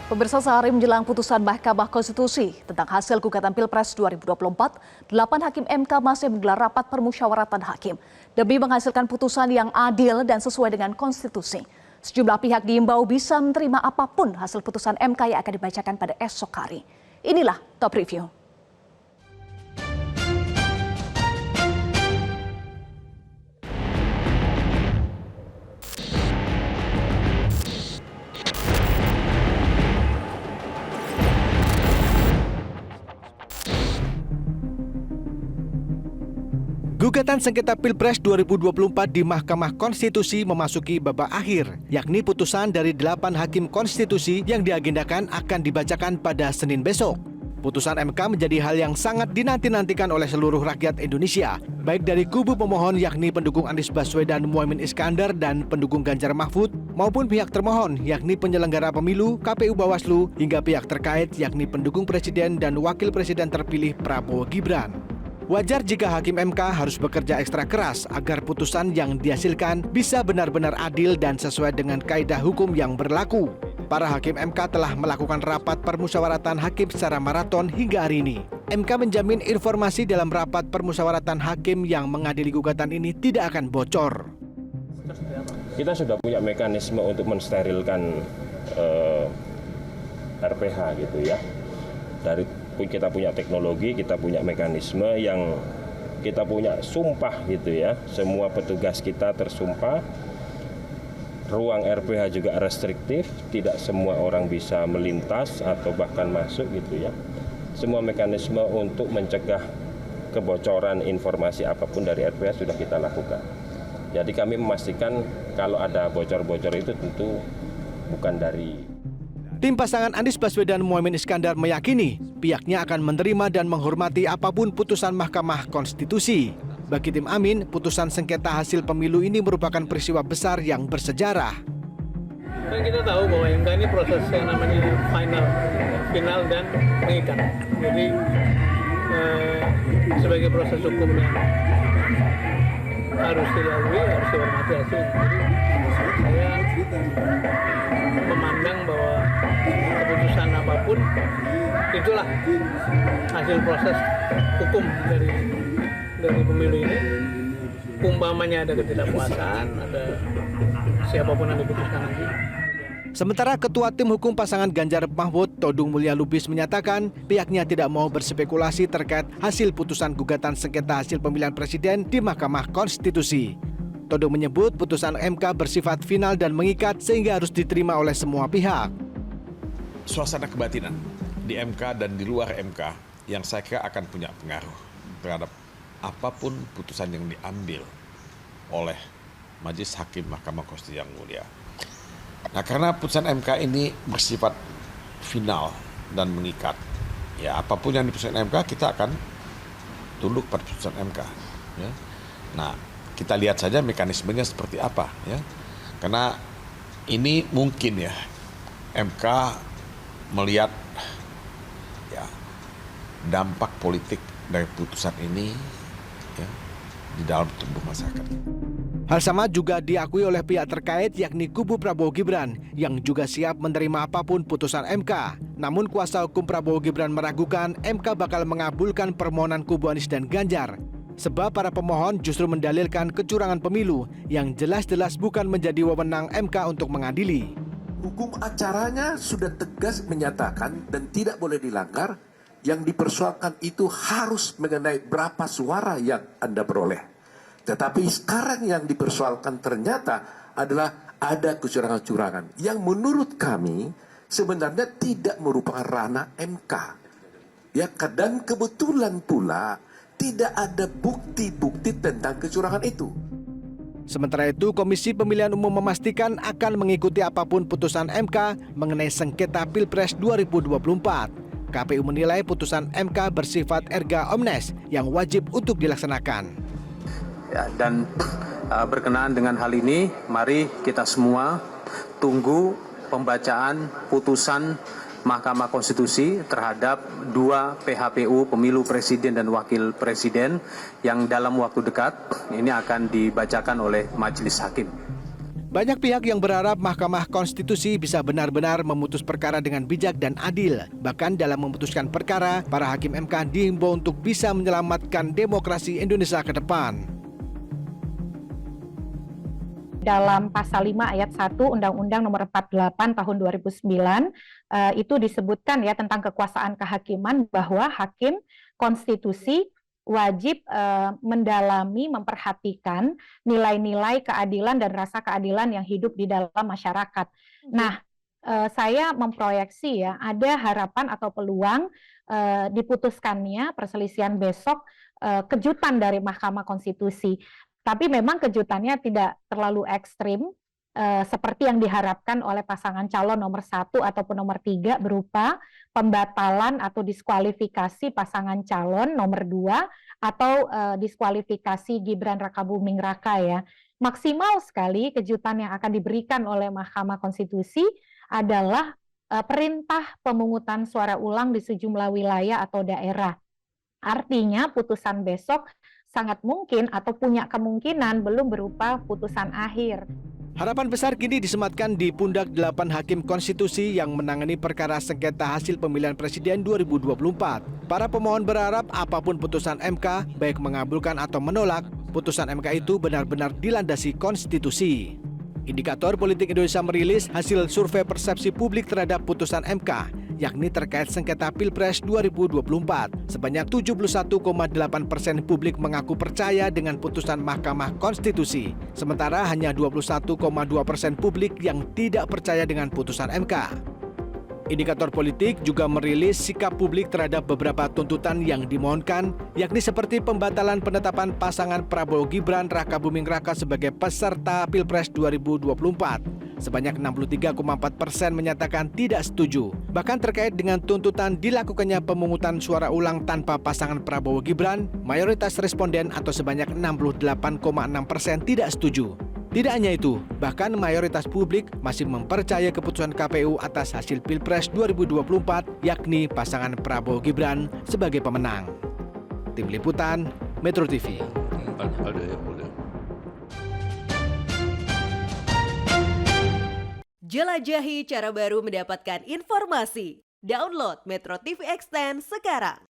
Pemirsa, sehari menjelang putusan Mahkamah Konstitusi tentang hasil gugatan Pilpres 2024, 8 hakim MK masih menggelar rapat permusyawaratan hakim demi menghasilkan putusan yang adil dan sesuai dengan konstitusi. Sejumlah pihak diimbau bisa menerima apapun hasil putusan MK yang akan dibacakan pada esok hari. Inilah Top Review. Gugatan sengketa Pilpres 2024 di Mahkamah Konstitusi memasuki babak akhir, yakni putusan dari 8 hakim konstitusi yang diagendakan akan dibacakan pada Senin besok. Putusan MK menjadi hal yang sangat dinanti-nantikan oleh seluruh rakyat Indonesia, baik dari kubu pemohon yakni pendukung Anies Baswedan Muhaimin Iskandar dan pendukung Ganjar Mahfud, maupun pihak termohon yakni penyelenggara pemilu, KPU Bawaslu, hingga pihak terkait yakni pendukung Presiden dan Wakil Presiden terpilih Prabowo Gibran. Wajar jika hakim MK harus bekerja ekstra keras agar putusan yang dihasilkan bisa benar-benar adil dan sesuai dengan kaidah hukum yang berlaku. Para hakim MK telah melakukan rapat permusyawaratan hakim secara maraton hingga hari ini. MK menjamin informasi dalam rapat permusyawaratan hakim yang mengadili gugatan ini tidak akan bocor. Kita sudah punya mekanisme untuk mensterilkan RPH gitu ya. Kita punya teknologi, kita punya mekanisme yang kita punya sumpah gitu ya. Semua petugas kita tersumpah. Ruang RPH juga restriktif, tidak semua orang bisa melintas atau bahkan masuk gitu ya. Semua mekanisme untuk mencegah kebocoran informasi apapun dari RPH sudah kita lakukan. Jadi kami memastikan kalau ada bocor-bocor itu tentu bukan dari... Tim pasangan Anies Baswedan Muhaimin Iskandar meyakini pihaknya akan menerima dan menghormati apapun putusan Mahkamah Konstitusi. Bagi tim Amin, putusan sengketa hasil pemilu ini merupakan peristiwa besar yang bersejarah. Kan kita tahu bahwa MK ini proses yang namanya final dan mengikat. Jadi sebagai proses hukum yang harus dilalui, harus dihormati hasil. Jadi saya memandang bahwa keputusan apapun itulah hasil proses hukum dari pemilu ini. Umpamanya ada ketidakpuasan, ada siapapun yang diputuskan nanti. Sementara Ketua Tim Hukum pasangan Ganjar Mahfud, Todung Mulya Lubis menyatakan pihaknya tidak mau berspekulasi terkait hasil putusan gugatan sengketa hasil pemilihan presiden di Mahkamah Konstitusi. Todung menyebut putusan MK bersifat final dan mengikat sehingga harus diterima oleh semua pihak. Suasana kebatinan di MK dan di luar MK yang saya kira akan punya pengaruh terhadap apapun putusan yang diambil oleh Majelis Hakim Mahkamah Konstitusi yang mulia. Nah, karena putusan MK ini bersifat final dan mengikat, ya apapun yang diputuskan MK kita akan tunduk pada putusan MK. Ya. Nah, kita lihat saja mekanismenya seperti apa, ya. Karena ini mungkin ya MK melihat ya dampak politik dari putusan ini ya, di dalam tubuh masyarakat. Hal sama juga diakui oleh pihak terkait yakni kubu Prabowo Gibran yang juga siap menerima apapun putusan MK. Namun kuasa hukum Prabowo Gibran meragukan MK bakal mengabulkan permohonan kubu Anies dan Ganjar. Sebab para pemohon justru mendalilkan kecurangan pemilu yang jelas-jelas bukan menjadi wewenang MK untuk mengadili. Hukum acaranya sudah tegas menyatakan dan tidak boleh dilanggar. Yang dipersoalkan itu harus mengenai berapa suara yang Anda peroleh. Tetapi sekarang yang dipersoalkan ternyata adalah ada kecurangan-kecurangan yang menurut kami sebenarnya tidak merupakan ranah MK. Ya, dan kebetulan pula tidak ada bukti-bukti tentang kecurangan itu. Sementara itu, Komisi Pemilihan Umum memastikan akan mengikuti apapun putusan MK mengenai sengketa Pilpres 2024. KPU menilai putusan MK bersifat erga omnes yang wajib untuk dilaksanakan. Ya, dan berkenaan dengan hal ini, mari kita semua tunggu pembacaan putusan Mahkamah Konstitusi terhadap 2 PHPU Pemilu Presiden dan Wakil Presiden yang dalam waktu dekat ini akan dibacakan oleh Majelis Hakim. Banyak pihak yang berharap Mahkamah Konstitusi bisa benar-benar memutus perkara dengan bijak dan adil. Bahkan dalam memutuskan perkara, para hakim MK dihimbau untuk bisa menyelamatkan demokrasi Indonesia ke depan. Dalam pasal 5 ayat 1 Undang-Undang Nomor 48 Tahun 2009 itu disebutkan ya tentang kekuasaan kehakiman bahwa hakim konstitusi wajib mendalami, memperhatikan nilai-nilai keadilan dan rasa keadilan yang hidup di dalam masyarakat. Nah, saya memproyeksi ya ada harapan atau peluang diputuskannya perselisihan besok kejutan dari Mahkamah Konstitusi. Tapi memang kejutannya tidak terlalu ekstrim seperti yang diharapkan oleh pasangan calon nomor 1 ataupun nomor 3 berupa pembatalan atau diskualifikasi pasangan calon nomor 2 atau diskualifikasi Gibran Rakabuming Raka ya. Maksimal sekali kejutan yang akan diberikan oleh Mahkamah Konstitusi adalah perintah pemungutan suara ulang di sejumlah wilayah atau daerah. Artinya putusan besok sangat mungkin atau punya kemungkinan belum berupa putusan akhir. Harapan besar kini disematkan di pundak 8 hakim konstitusi yang menangani perkara sengketa hasil pemilihan presiden 2024. Para pemohon berharap apapun putusan MK, baik mengabulkan atau menolak, putusan MK itu benar-benar dilandasi konstitusi. Indikator Politik Indonesia merilis hasil survei persepsi publik terhadap putusan MK, yakni terkait sengketa Pilpres 2024. Sebanyak 71,8% publik mengaku percaya dengan putusan Mahkamah Konstitusi, sementara hanya 21,2% publik yang tidak percaya dengan putusan MK. Indikator Politik juga merilis sikap publik terhadap beberapa tuntutan yang dimohonkan, yakni seperti pembatalan penetapan pasangan Prabowo Gibran Rakabuming Raka sebagai peserta Pilpres 2024. Sebanyak 63,4% menyatakan tidak setuju. Bahkan terkait dengan tuntutan dilakukannya pemungutan suara ulang tanpa pasangan Prabowo Gibran, mayoritas responden atau sebanyak 68,6% tidak setuju. Tidak hanya itu, bahkan mayoritas publik masih mempercayai keputusan KPU atas hasil Pilpres 2024, yakni pasangan Prabowo Gibran sebagai pemenang. Tim Liputan, Metro TV. Jelajahi cara baru mendapatkan informasi. Download Metro TV Extend sekarang.